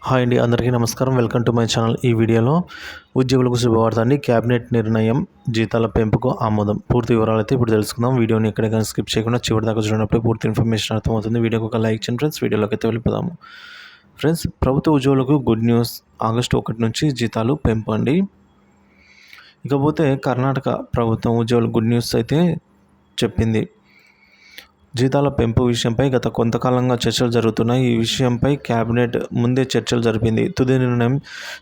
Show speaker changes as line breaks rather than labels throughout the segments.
Hi అండి, అందరికీ నమస్కారం. Welcome to my channel. ఈ వీడియోలో ఉద్యోగులకు శుభవార్త అండి. క్యాబినెట్ నిర్ణయం జీతాల పెంపుకు ఆమోదం. పూర్తి వివరాలు అయితే ఇప్పుడు తెలుసుకుందాం. వీడియోని ఎక్కడికైనా స్కిప్ చేయకుండా చివరి దాకా చూడనప్పుడు పూర్తి ఇన్ఫర్మేషన్ అర్థమవుతుంది. వీడియోకి ఒక లైక్ చేయండి ఫ్రెండ్స్. వీడియోలోకి అయితే వెళ్ళిపోదాము. ఫ్రెండ్స్, ప్రభుత్వ ఉద్యోగులకు గుడ్ న్యూస్. ఆగస్టు 1 నుంచి జీతాలు పెంపు అండి. ఇకపోతే కర్ణాటక ప్రభుత్వం ఉద్యోగులకు గుడ్ న్యూస్ అయితే చెప్పింది. జీతాల పెంపు విషయంపై గత కొంతకాలంగా చర్చలు జరుగుతున్నాయి. ఈ విషయంపై కేబినెట్ ముందే చర్చలు జరిపింది. తుది నిర్ణయం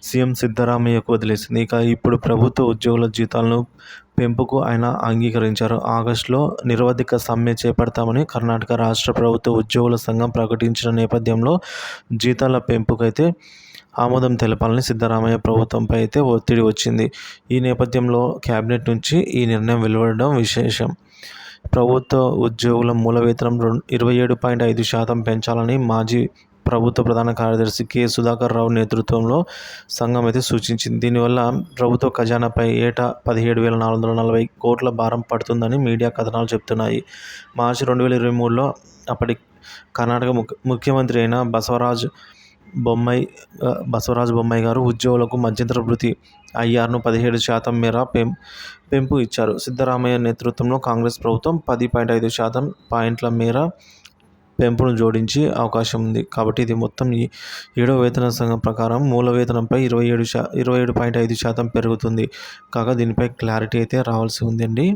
సీఎం సిద్ధరామయ్యకు వదిలేసింది. ఇక ఇప్పుడు ప్రభుత్వ ఉద్యోగుల జీతాలను పెంపుకు ఆయన అంగీకరించారు. ఆగస్టులో నిరవధిక సమ్మె చేపడతామని కర్ణాటక రాష్ట్ర ప్రభుత్వ ఉద్యోగుల సంఘం ప్రకటించిన నేపథ్యంలో జీతాల పెంపుకైతే ఆమోదం తెలపాలని సిద్ధరామయ్య ప్రభుత్వంపై అయితే ఒత్తిడి వచ్చింది. ఈ నేపథ్యంలో కేబినెట్ నుంచి ఈ నిర్ణయం వెలువడడం విశేషం. ప్రభుత్వ ఉద్యోగుల మూల వేతనం 27.5% పెంచాలని మాజీ ప్రభుత్వ ప్రధాన కార్యదర్శి కె సుధాకర్ రావు నేతృత్వంలో సంఘం అయితే సూచించింది. దీనివల్ల ప్రభుత్వ ఖజానాపై ఏటా 17,440 కోట్ల భారం పడుతుందని మీడియా కథనాలు చెబుతున్నాయి. మార్చి 2023లో అప్పటి కర్ణాటక ముఖ్యమంత్రి అయిన బసవరాజ బొమ్మాయి గారు ఉద్యోగులకు మధ్యంతర వృత్తి ఐఆర్ను 17% మేర పెంపు ఇచ్చారు. సిద్ధరామయ్య నేతృత్వంలో కాంగ్రెస్ ప్రభుత్వం 10.5% పాయింట్ల మేర పెంపును జోడించే అవకాశం ఉంది. కాబట్టి ఇది మొత్తం 7వ వేతన సంఘం ప్రకారం మూల వేతనంపై 27.5% పెరుగుతుంది. కాగా దీనిపై క్లారిటీ అయితే రావాల్సి ఉందండి.